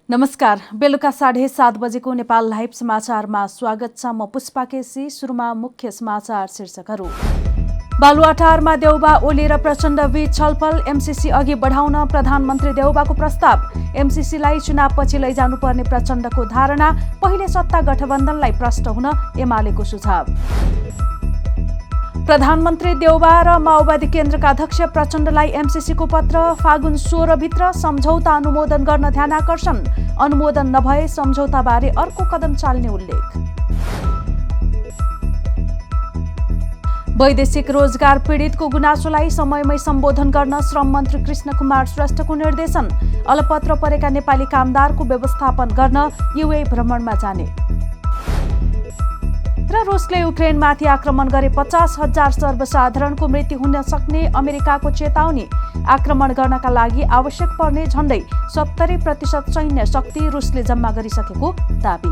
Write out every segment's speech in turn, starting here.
नमस्कार, बेलुका 7:30 बजेको नेपाल लाइभ समाचारमा स्वागत छ। म पुष्पा केसी। सुरुमा मुख्य समाचार शीर्षकहरू। बालुवाटारमा देउबा ओली र प्रचण्ड बीच छलफल। एमसीसी अघि बढाउन प्रधानमन्त्री देउबाको प्रस्ताव। एमसीसीलाई चुनावपछि लैजानुपर्ने प्रचण्डको धारणा। पहिले सत्ता गठबन्धनलाई प्रष्ट हुन एमालेको सुझाव। प्रधानमन्त्री देउबा र माओवादी केन्द्रका अध्यक्ष प्रचण्डलाई एमसीसीको पत्र। फागुन 16 भित्र सम्झौता अनुमोदन गर्न ध्यानाकर्षण। अनुमोदन नभए सम्झौताबारे अर्को कदम चाल्ने उल्लेख। वैदेशिक रोजगार पीडितको गुनासोलाई समयमै सम्बोधन गर्न श्रम मन्त्री कृष्ण कुमार श्रेष्ठको निर्देशन। अलपत्र परेका नेपाली कामदारको व्यवस्थापन गर्न युए भ्रमणमा जाने। र रुसले युक्रेनमाथि आक्रमण गरे 50,000 सर्वसाधारणको मृत्यु हुन सक्ने अमेरिकाको चेतावनी। आक्रमण गर्नका लागि आवश्यक पर्ने झण्डै 70% सैन्य शक्ति रुसले जम्मा गरिसकेको दाबी।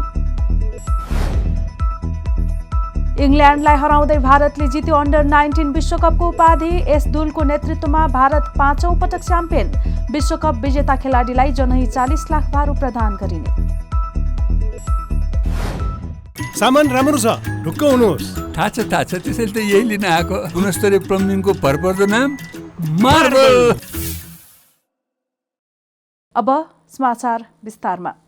इङ्ल्यान्डलाई हराउँदै भारतले जित्यो अन्डर-19 विश्वकपको उपाधि। एस दुलको नेतृत्वमा भारत 5औं पटक च्याम्पियन। विश्वकप विजेता खेलाडीलाई जनही 40 लाख भारु प्रदान गरिने। सामान राम्रो छ, ढुक्क हुनुहोस्। थाहा छ त्यसैले त यही लिन आएको। गुणस्तरीय प्लम्बिङको भरपर्दो नाम मार्बल। अब समाचार विस्तारमा।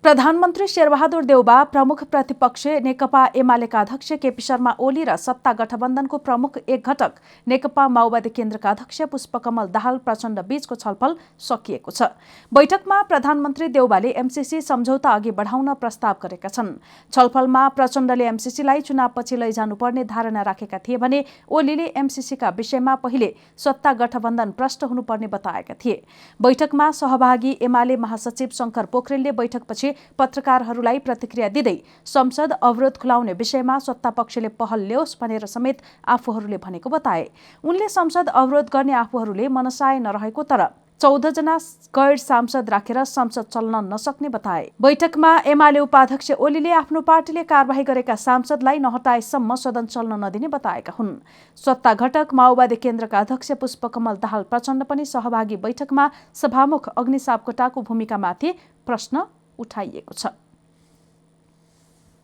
प्रधानमन्त्री शेरबहादुर देउबा, प्रमुख प्रतिपक्ष नेकपा एमालेका अध्यक्ष केपी शर्मा ओली र सत्ता गठबन्धनको प्रमुख एक घटक नेकपा माओवादी केन्द्रका अध्यक्ष पुष्पकमल दाहाल प्रचण्ड बीचको छलफल सकिएको छ। बैठकमा प्रधानमन्त्री देउबाले एमसीसी सम्झौता अघि बढाउन प्रस्ताव गरेका छन्। छलफलमा प्रचण्डले एमसीसीलाई चुनावपछि लैजानुपर्ने धारणा राखेका थिए भने ओलीले एमसीसीका विषयमा पहिले सत्ता गठबन्धन प्रष्ट हुनुपर्ने बताएका थिए। बैठकमा सहभागी एमाले महासचिव शंकर पोखरेलले बैठकपछि पत्रकारहरूलाई प्रतिक्रिया दिँदै संसद अवरोध खुलाउने विषयमा सत्तापक्षले पहल ल्याओस् भनेर समेत आफूहरूले भनेको बताए। उनले संसद अवरोध गर्ने आफूहरूले मनसाय नरहेको तर 14 जना गैर सांसद राखेर संसद चल्न नसक्ने बताए। बैठकमा एमाले उपाध्यक्ष ओलीले आफ्नो पार्टीले कारबाही गरेका सांसदलाई नहटाएसम्म सदन चल्न नदिने बताएका हुन्। सत्ता घटक माओवादी केन्द्रका अध्यक्ष पुष्पकमल दाहाल प्रचण्ड पनि सहभागी बैठकमा सभामुख अग्नि सापकोटाको भूमिकामाथि प्रश्न उठाइएको छ।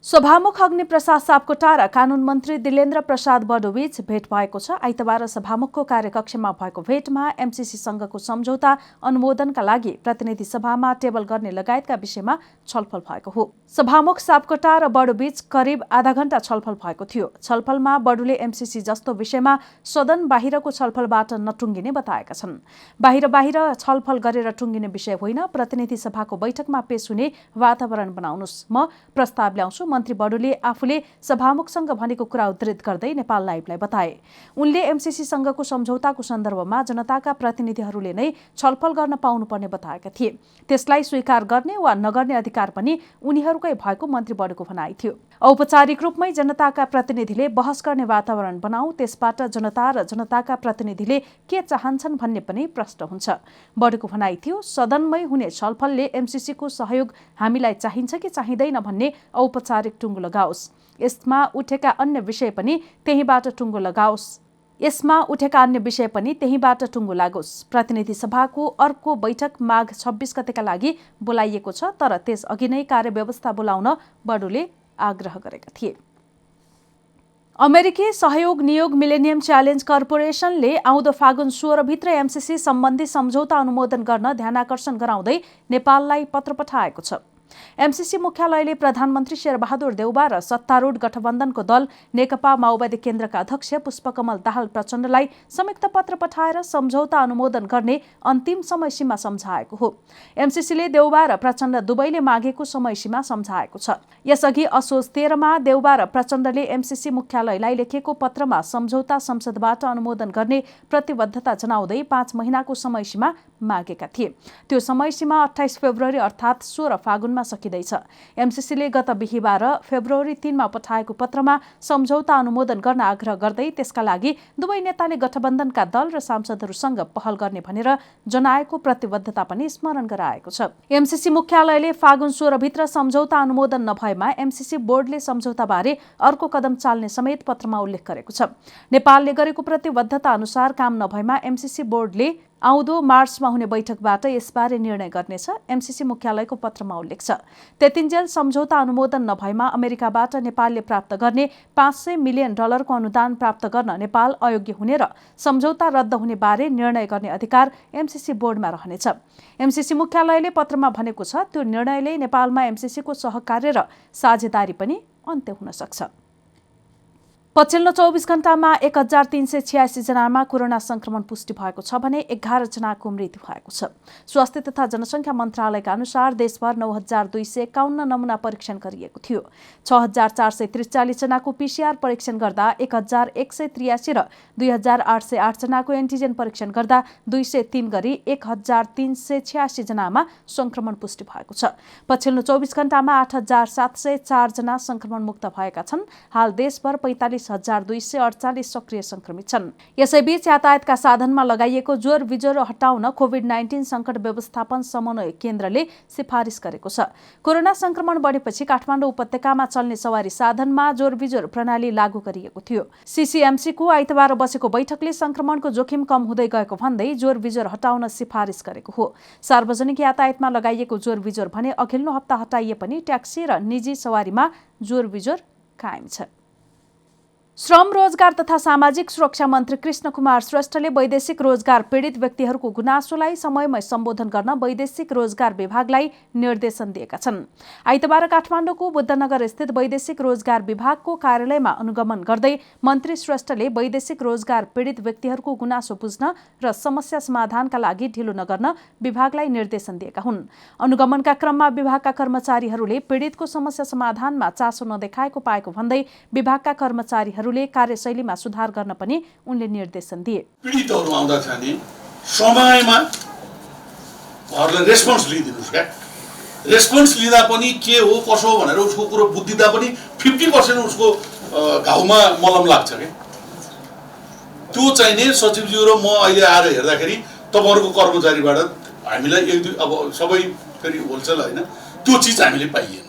सभामुख अग्निप्रसाद सापकोटा र कानून मन्त्री दिलेन्द्र प्रसाद बडोबीच भेट भएको छ। आइतबार सभामुखको कार्यकक्षमा भएको भेटमा एमसीसीसँगको सम्झौता अनुमोदनका लागि प्रतिनिधि सभामा टेबल गर्ने लगायतका विषयमा छलफल भएको हो। सभामुख सापकोटा र बडोबीच करिब आधा घण्टा छलफल भएको थियो। छलफलमा बडुले एमसीसी जस्तो विषयमा सदन बाहिरको छलफलबाट नटुङ्गिने बताएका छन्। बाहिर छलफल गरेर टुङ्गिने विषय होइन, प्रतिनिधि सभाको बैठकमा पेश हुने वातावरण बनाउनुस्। म प्रस्ताव ल्याउँछु, मन्त्री बडुले आफूले सभामुखसँग भनेको कुरा उद्धृत गर्दै नेपाल लाइभलाई बताए। उनले एमसीसीसँगको सम्झौताको सन्दर्भमा जनताका प्रतिनिधिहरूले नै छलफल गर्न पाउनुपर्ने बताएका थिए। त्यसलाई स्वीकार गर्ने वा नगर्ने अधिकार पनि उनीहरूकै भएको मन्त्री बडुको भनाइ थियो। औपचारिक रूपमै जनताका प्रतिनिधिले बहस गर्ने वातावरण बनाऊ, त्यसबाट जनता र जनताका प्रतिनिधिले के चाहन्छन् भन्ने पनि प्रष्ट हुन्छ। बडुको भनाइ थियो, सदनमै हुने छलफलले एमसीसीको सहयोग हामीलाई चाहिन्छ कि चाहिँदैन भन्ने औपचारिक टुङ्गो लगाओस्। यसमा उठेका अन्य विषय पनि त्यहीबाट टुङ्गो लागोस्। प्रतिनिधि सभाको अर्को बैठक माघ 26 गतेका लागि बोलाइएको छ, तर त्यस अघि नै कार्यव्यवस्था बोलाउन बडुले आग्रह गरेका थिए। अमेरिकी सहयोग नियोग मिलेनियम च्यालेन्ज कर्पोरेसनले आउँदो फागुन 16 भित्र एमसीसी सम्बन्धी सम्झौता अनुमोदन गर्न ध्यानाकर्षण गराउँदै नेपाललाई पत्र पठाएको छ। एमसीसी मुख्यालयले प्रधानमन्त्री शेरबहादुर देउबा र सत्तारूढ गठबन्धनको दल नेकपा माओवादी केन्द्रका अध्यक्ष पुष्पकमल दाहाल प्रचण्डलाई संयुक्त पत्र पठाएर सम्झौता अनुमोदन गर्ने अन्तिम समय सीमा सम्झाएको हो। एमसीसीले देउबा र प्रचण्ड दुवैले मागेको समय सीमा सम्झाएको छ। यसअघि असोज 13 मा देउबा र प्रचण्डले एमसीसी मुख्यालयलाई लेखेको पत्रमा सम्झौता संसदबाट अनुमोदन गर्ने प्रतिबद्धता जनाउँदै 5 महिनाको समय सीमा मागेका थिए। त्यो समय सीमा 28 फेब्रुअरी अर्थात् 16 फागुनमा सकिँदैछ। एमसीसीले गत बिहीबार फेब्रुअरी 3 मा पठाएको पत्रमा सम्झौता अनुमोदन गर्न आग्रह गर्दै त्यसका लागि दुवै नेताले गठबन्धनका दल र सांसदहरूसँग पहल गर्ने भनेर जनाएको प्रतिबद्धता पनि स्मरण गराएको छ। एमसीसी मुख्यालयले फागुन 16 भित्र सम्झौता अनुमोदन नभएमा एमसीसी बोर्डले सम्झौताबारे अर्को कदम चाल्ने समेत पत्रमा उल्लेख गरेको छ। नेपालले गरेको प्रतिबद्धता अनुसार काम नभएमा एमसीसी बोर्डले आउँदो मार्चमा हुने बैठकबाट यसबारे निर्णय गर्नेछ, एमसीसी मुख्यालयको पत्रमा उल्लेख छ। त्यतिन्जेल सम्झौता अनुमोदन नभएमा अमेरिकाबाट नेपालले प्राप्त गर्ने $500 मिलियन अनुदान प्राप्त गर्न नेपाल अयोग्य हुने र सम्झौता रद्द हुने बारे निर्णय गर्ने अधिकार एमसीसी बोर्डमा रहनेछ। एमसीसी मुख्यालयले पत्रमा भनेको छ, त्यो निर्णयले नेपालमा एमसीसीको सहकार्य र साझेदारी पनि अन्त्य हुन सक्छ। पछिल्लो 24 घण्टामा 1386 जनामा कोरोना संक्रमण पुष्टि भएको छ भने 11 जनाको मृत्यु भएको छ। स्वास्थ्य तथा जनसङ्ख्या मन्त्रालयका अनुसार देशभर 9251 नमुना परीक्षण गरिएको थियो। 6443 जनाको पीसीआर परीक्षण गर्दा 1183 र 2808 जनाको एन्टिजेन परीक्षण गर्दा 203 गरी 1386 जनामा संक्रमण पुष्टि भएको छ। पछिल्लो 24 घण्टामा 8704 जना संक्रमण मुक्त भएका छन्। हाल देशभर 45,248 सक्रिय संक्रमित छन्। यसैबीच यातायातका साधनमा लगाइएको जोर बिजोर हटाउन कोभिड-19 संकट व्यवस्थापन समन्वय केन्द्रले सिफारिस गरेको छ। कोरोना संक्रमण बढेपछि काठमाडौँ उपत्यकामा चल्ने सवारी साधनमा जोर बिजोर प्रणाली लागू गरिएको थियो। सीसीएमसीको आइतबार बसेको बैठकले संक्रमणको जोखिम कम हुँदै गएको भन्दै जोर बिजोर हटाउन सिफारिस गरेको हो। सार्वजनिक यातायातमा लगाइएको जोर बिजोर भने अघिल्लो हप्ता हटाइए पनि ट्याक्सी र निजी सवारीमा जोर बिजोर कायम छ। श्रम रोजगार तथा सामाजिक सुरक्षा मन्त्री कृष्ण कुमार श्रेष्ठले वैदेशिक रोजगार पीडित व्यक्तिहरूको गुनासोलाई समयमै सम्बोधन गर्न वैदेशिक रोजगार विभागलाई निर्देशन दिएका छन्। आइतबार काठमाडौँको बुद्धनगर स्थित वैदेशिक रोजगार विभागको कार्यालयमा अनुगमन गर्दै मन्त्री श्रेष्ठले वैदेशिक रोजगार पीडित व्यक्तिहरूको गुनासो बुझ्न र समस्या समाधानका लागि ढिलो नगर्न विभागलाई निर्देशन दिएका हुन्। अनुगमनका क्रममा विभागका कर्मचारीहरूले पीडितको समस्या समाधानमा चासो नदेखाएको पाएको भन्दै विभागका कर्मचारीहरूले कार्यशैलीमा सुधार गर्न पनि उनले निर्देशन दिए। पीडितहरू आउँदा चाहिँ समयमा घरले रेस्पोन्स लिइदिनुस् क्या। रेस्पोन्स लिँदा पनि के हो कसो हो भनेर उसको कुरो बुझ्दिँदा पनि 50% उसको घाउमा मलम लाग्छ क्या। त्यो चाहिँ नि सचिवज्यू र म अहिले आएर हेर्दाखेरि तपाईँहरूको कर्मचारीबाट हामीलाई एक दुई अब सबै फेरि होलसेल होइन त्यो चिज हामीले पाइएन।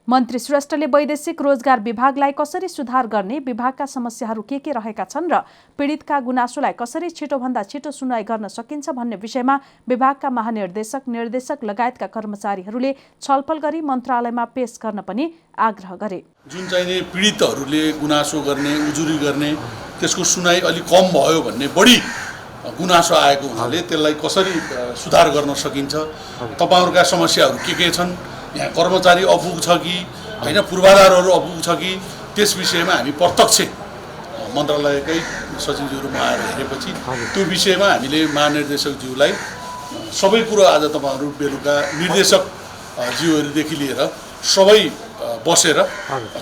मन्त्री श्रेष्ठले वैदेशिक रोजगार विभागलाई कसरी सुधार गर्ने, विभागका समस्याहरू के रहेका छन् र पीडितका गुनासोलाई कसरी छिटोभन्दा छिटो सुनवाई गर्न सकिन्छ भन्ने विषयमा विभागका महानिर्देशक, निर्देशक लगायतका कर्मचारीहरूले छलफल गरी मन्त्रालयमा पेश गर्न पनि आग्रह गरे। जुन चाहिँ पीडितहरूले गुनासो गर्ने, उजुरी गर्ने त्यसको सुनाइ अलिक कम भयो भन्ने बढी गुनासो आएको हुनाले त्यसलाई कसरी सुधार गर्न सकिन्छ, तपाईँहरूका समस्याहरू के छन्, यहाँ कर्मचारी अपुग छ कि होइन, पूर्वाधारहरू अपुग छ कि, त्यस विषयमा हामी प्रत्यक्ष मन्त्रालयकै सचिवज्यूहरूमा आएर हेरेपछि त्यो विषयमा हामीले महानिर्देशकज्यूलाई सबै कुरो आज तपाईँहरू बेलुका निर्देशक ज्यूहरूदेखि लिएर सबै बसेर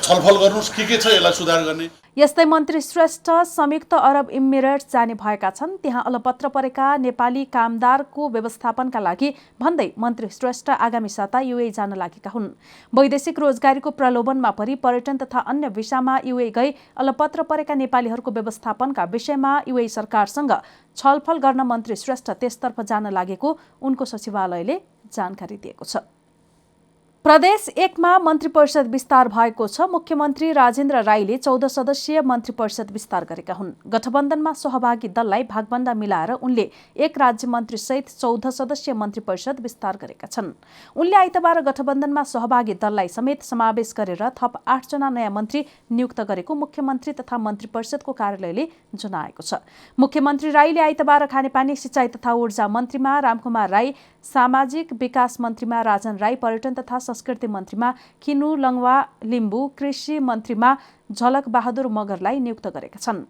छलफल गर्नुहोस् के छ यसलाई सुधार गर्ने। यस्तै मन्त्री श्रेष्ठ संयुक्त अरब इमिरेट्स जाने भएका छन्। त्यहाँ अलपत्र परेका नेपाली कामदारको व्यवस्थापनका लागि भन्दै मन्त्री श्रेष्ठ आगामी साता युए जान लागेका हुन्। वैदेशिक रोजगारीको प्रलोभनमा परि पर्यटन तथा अन्य विषयमा युए गई अलपत्र परेका नेपालीहरूको व्यवस्थापनका विषयमा युए सरकारसँग छलफल गर्न मन्त्री श्रेष्ठ त्यसतर्फ जान लागेको उनको सचिवालयले जानकारी दिएको छ। प्रदेश 1 मा मन्त्री परिषद विस्तार भएको छ। मुख्यमन्त्री राजेन्द्र राईले 14 सदस्यीय मन्त्री परिषद विस्तार गरेका हुन्। गठबन्धनमा सहभागी दललाई भागबन्दा मिलाएर उनले 1 राज्य मन्त्री सहित 14 सदस्यीय मन्त्री परिषद विस्तार गरेका छन्। उनले आइतबार गठबन्धनमा सहभागी दललाई समेत समावेश गरेर थप 8 जना नयाँ मन्त्री नियुक्त गरेको मुख्यमन्त्री तथा मन्त्री परिषदको कार्यालयले जनाएको छ। मुख्यमन्त्री राईले आइतबार खानेपानी, सिंचाई तथा ऊर्जा मन्त्रीमा रामकुमार राई, सामाजिक विकास मन्त्रीमा राजन राई, पर्यटन तथा संस्कृति मन्त्रीमा किनु लङवा लिम्बू, कृषि मन्त्रीमा झलक बहादुर मगरलाई नियुक्त गरेका छन्।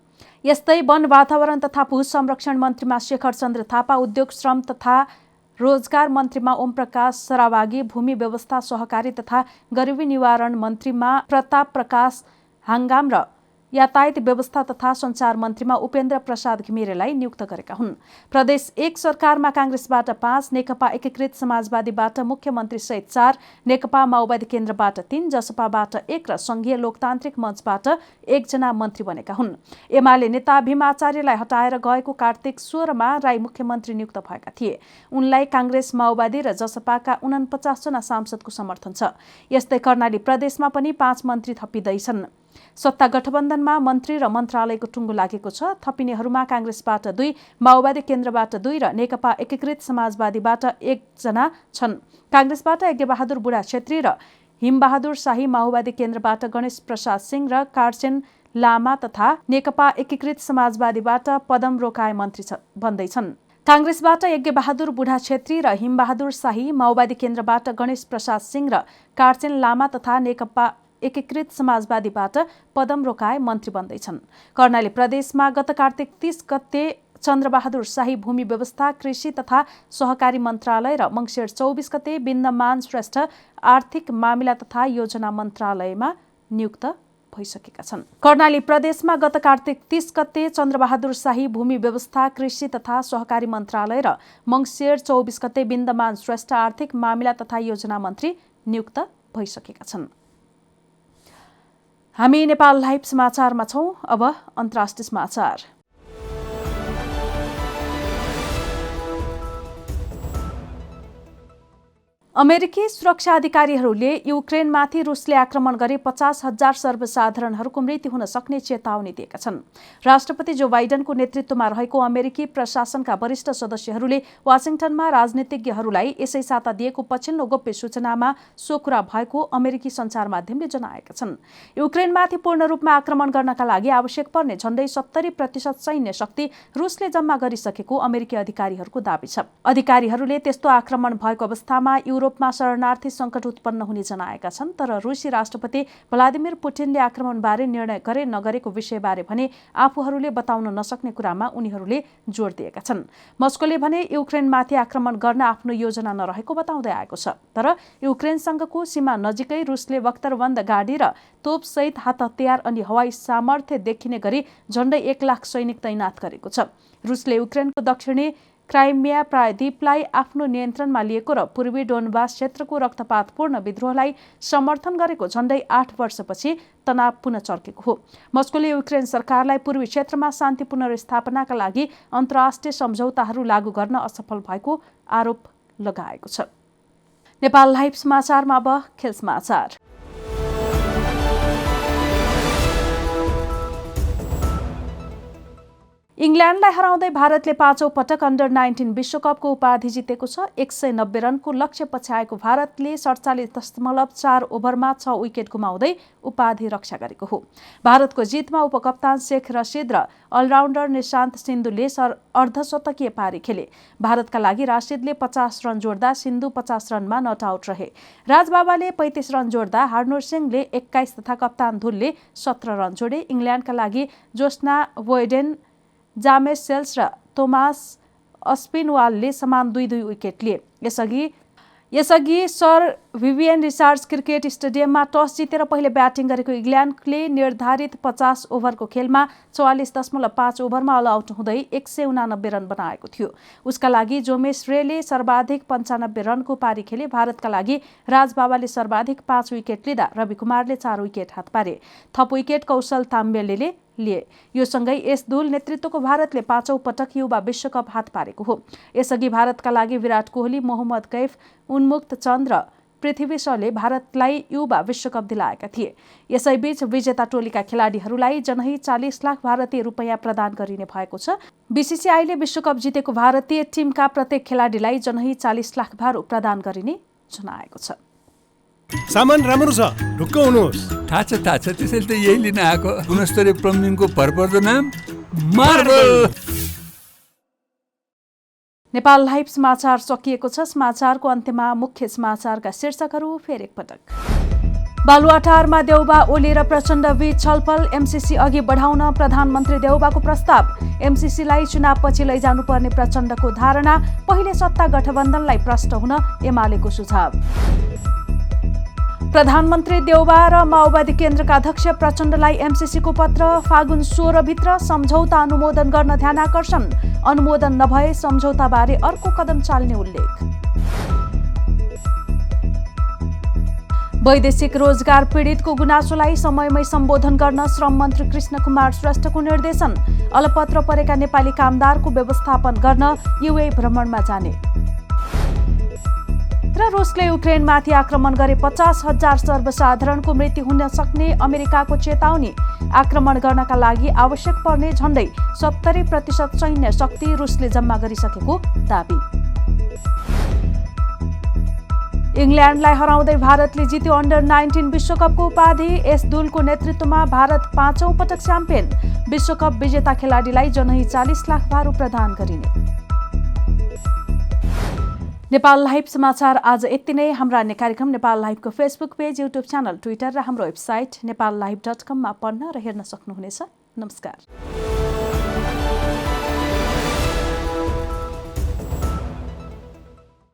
यस्तै वन, वातावरण तथा भू संरक्षण मन्त्रीमा शेखर चन्द्र थापा, उद्योग, श्रम तथा रोजगार मन्त्रीमा ओम प्रकाश सरावागी, भूमि व्यवस्था, सहकारी तथा गरिबी निवारण मन्त्रीमा प्रताप प्रकाश हाङ्गाम र यातायात व्यवस्था तथा सञ्चार मन्त्रीमा उपेन्द्र प्रसाद घिमिरेलाई नियुक्त गरेका हुन्। प्रदेश 1 सरकारमा काङ्ग्रेसबाट 5, नेकपा एकीकृत समाजवादीबाट मुख्यमन्त्री सहित 4, नेकपा माओवादी केन्द्रबाट 3, जसपाबाट 1 र संघीय लोकतान्त्रिक मञ्चबाट 1 जना मन्त्री बनेका हुन्। एमाले नेता भीम आचार्यलाई हटाएर गएको कार्तिक 16 मा राई मुख्यमन्त्री नियुक्त भएका थिए। उनलाई काङ्ग्रेस, माओवादी र जसपाका 49 जना सांसदको समर्थन छ। यस्तै कर्णाली प्रदेशमा पनि 5 मन्त्री थपिँदैछन्। सत्ता गठबन्धनमा मन्त्री र मन्त्रालयको टुङ्गो लागेको छ। थपिनेहरूमा काङ्ग्रेसबाट 2, माओवादी केन्द्रबाट 2 र नेकपा एकीकृत समाजवादीबाट 1 जना छन्। काङ्ग्रेसबाट यज्ञबहादुर बुढा छेत्री र हिमबहादुर शाही, माओवादी केन्द्रबाट गणेश प्रसाद सिंह र कार्चेन लामा तथा नेकपा एकीकृत समाजवादीबाट पदम रोकाए मन्त्री बन्दैछन्। काङ्ग्रेसबाट यज्ञबहादुर बुढा छेत्री र हिमबहादुर शाही, माओवादी केन्द्रबाट गणेश प्रसाद सिंह र कार्चेन लामा तथा नेकपा एकीकृत समाजवादीबाट पदम रोकाए मन्त्री बन्दैछन्। कर्णाली प्रदेशमा गत कार्तिक 30 गते चन्द्रबहादुर शाही भूमि व्यवस्था, कृषि तथा सहकारी मन्त्रालय र मङ्सिर 24 गते बिन्दमान श्रेष्ठ आर्थिक मामिला तथा योजना मन्त्रालयमा नियुक्त भइसकेका छन्। कर्णाली प्रदेशमा गत कार्तिक 30 गते चन्द्रबहादुर शाही भूमि व्यवस्था, कृषि तथा सहकारी मन्त्रालय र मङ्सिर 24 गते बिन्दमान श्रेष्ठ आर्थिक मामिला तथा योजना मन्त्री नियुक्त भइसकेका छन्। हामी नेपाल लाइभ समाचारमा छौं। अब अन्तर्राष्ट्रिय समाचार। अमेरिकी सुरक्षा अधिकारीहरूले युक्रेनमाथि रुसले आक्रमण गरे 50,000 सर्वसाधारणहरूको मृत्यु हुन सक्ने चेतावनी दिएका छन्। राष्ट्रपति जो बाइडेनको नेतृत्वमा रहेको अमेरिकी प्रशासनका वरिष्ठ सदस्यहरूले वाशिङटनमा राजनीतिज्ञहरूलाई यसै साता दिएको पछिल्लो गोप्य सूचनामा सो कुरा भएको अमेरिकी सञ्चार माध्यमले जनाएका छन्। युक्रेनमाथि पूर्ण रूपमा आक्रमण गर्नका लागि आवश्यक पर्ने झण्डै 70% सैन्य शक्ति रुसले जम्मा गरिसकेको अमेरिकी अधिकारीहरूको दाबी छ। अधिकारीहरूले त्यस्तो आक्रमण भएको अवस्थामा युरोपमा शरणार्थी सङ्कट उत्पन्न हुने जनाएका छन्। तर रुसी राष्ट्रपति भ्लादिमिर पुटिनले आक्रमणबारे निर्णय गरे नगरेको विषयबारे भने आफूहरूले बताउन नसक्ने कुरामा उनीहरूले जोड दिएका छन्। मस्कोले भने युक्रेनमाथि आक्रमण गर्न आफ्नो योजना नरहेको बताउँदै आएको छ। तर युक्रेनसँगको सीमा नजिकै रुसले बख्तरबन्द गाडी र तोपसहित हात हतियार अनि हवाई सामर्थ्य देखिने गरी झण्डै 1 लाख सैनिक तैनात गरेको छ। रुसले युक्रेनको दक्षिणी क्राइमिया प्रायद्वीपलाई आफ्नो नियन्त्रणमा लिएको र पूर्वी डोनबास क्षेत्रको रक्तपातपूर्ण विद्रोहलाई समर्थन गरेको झण्डै 8 वर्षपछि तनाव पुनः चर्केको हो। मस्कोले युक्रेन सरकारलाई पूर्वी क्षेत्रमा शान्ति पुनर्स्थापनाका लागि अन्तर्राष्ट्रिय सम्झौताहरू लागू गर्न असफल भएको आरोप लगाएको छ। नेपाल लाइभ समाचारमा अब खेल समाचार। इङ्ल्यान्डलाई हराउँदै भारतले 5औं पटक अन्डर-19 विश्वकपको उपाधि जितेको छ। 190 रनको लक्ष्य पछ्याएको भारतले 47.4 ओभरमा 6 विकेट गुमाउँदै उपाधि रक्षा गरेको हो। भारतको जितमा उपकप्तान शेख रशिद र अलराउन्डर निशान्त सिन्धुले अर्धशतकीय पारी खेले। भारतका लागि राशिदले 50 रन जोड्दा सिन्धु 50 रनमा नट आउट रहे। राजबाबाले 35 रन जोड्दा हार्नुर सिंहले 21 तथा कप्तान धुलले 17 रन जोडे। इङ्ल्यान्डका लागि जोस्ना बोयडेन, जामेस सेल्स र थोमास अस्पिनवालले समान 2-2 विकेट लिए। यसअघि सर भिभियन रिचार्ड्स क्रिकेट स्टेडियममा टस जितेर पहिले ब्याटिङ गरेको इङ्ल्यान्डले निर्धारित 50 ओभरको खेलमा 44.5 ओभरमा अल आउट हुँदै 189 रन बनाएको थियो। उसका लागि जोमेस रेले सर्वाधिक 95 रनको पारी खेले। भारतका लागि राजबाबाले सर्वाधिक 5 विकेट लिँदा रवि कुमारले 4 विकेट हात पारे। थप विकेट कौशल ताम्बेले लिए। यो सँगै एस धुल नेतृत्वको भारतले 5औं पटक युवा विश्वकप हात पारेको हो। यसअघि भारतका लागि विराट कोहली, मोहम्मद कैफ, उन्मुक्त चन्द र पृथ्वी शॉले भारतलाई युवा विश्वकप दिलाएका थिए। यसैबीच विजेता टोलीका खेलाडीहरूलाई जनही 40 लाख भारतीय रुपैयाँ प्रदान गरिने भएको छ। बीसीसीआईले विश्वकप जितेको भारतीय टिमका प्रत्येक खेलाडीलाई जनही 40 लाख भारु प्रदान गरिने जनाएको छ। सामान राम्रो छ, ढुक्क हुनुहोस्। थाहा छ त्यसैले त यही लिन आएको। गुणस्तरीय प्लम्बिङको भरपर्दो नाम मार्बल। नेपाल लाइभ समाचार सकिएको छ। समाचारको अन्त्यमा मुख्य समाचारका शीर्षकहरू फेरि एकपटक। बालुवाटारमा देउबा ओली र प्रचण्ड बीच छलफल। एमसीसी अघि बढाउन प्रधानमन्त्री देउबाको प्रस्ताव। एमसीसीलाई चुनावपछि लैजानुपर्ने प्रचण्डको धारणा। पहिले सत्ता गठबन्धनलाई प्रष्ट हुन एमालेको सुझाव। प्रधानमन्त्री देउबा र माओवादी केन्द्रका अध्यक्ष प्रचण्डलाई एमसीसीको पत्र। फागुन 16 भित्र सम्झौता अनुमोदन गर्न ध्यानाकर्षण। अनुमोदन नभए सम्झौताबारे अर्को कदम चाल्ने उल्लेख। वैदेशिक रोजगार पीडितको गुनासोलाई समयमै सम्बोधन गर्न श्रम मन्त्री कृष्ण कुमार श्रेष्ठको निर्देशन। अलपत्र परेका नेपाली कामदारको व्यवस्थापन गर्न युए भ्रमणमा जाने। र रुसले युक्रेनमाथि आक्रमण गरे 50,000 सर्वसाधारणको मृत्यु हुन सक्ने अमेरिकाको चेतावनी। आक्रमण गर्नका लागि आवश्यक पर्ने झण्डै 70% सैन्य शक्ति रुसले जम्मा गरिसकेको दाबी। इङ्ल्यान्डलाई हराउँदै भारतले जित्यो अन्डर-19 विश्वकपको उपाधि। एस दुलको नेतृत्वमा भारत 5औं पटक च्याम्पियन। विश्वकप विजेता खेलाडीलाई जनही 40 लाख भारु प्रदान गरिने। नेपाल लाइभ समाचार आज यति नै। हाम्रा अन्य कार्यक्रम नेपाल लाइभको Facebook page, YouTube channel, Twitter र हाम्रो वेबसाइट नेपाललाइभ.com मा पढ्न र हेर्न सक्नुहुनेछ। नमस्कार।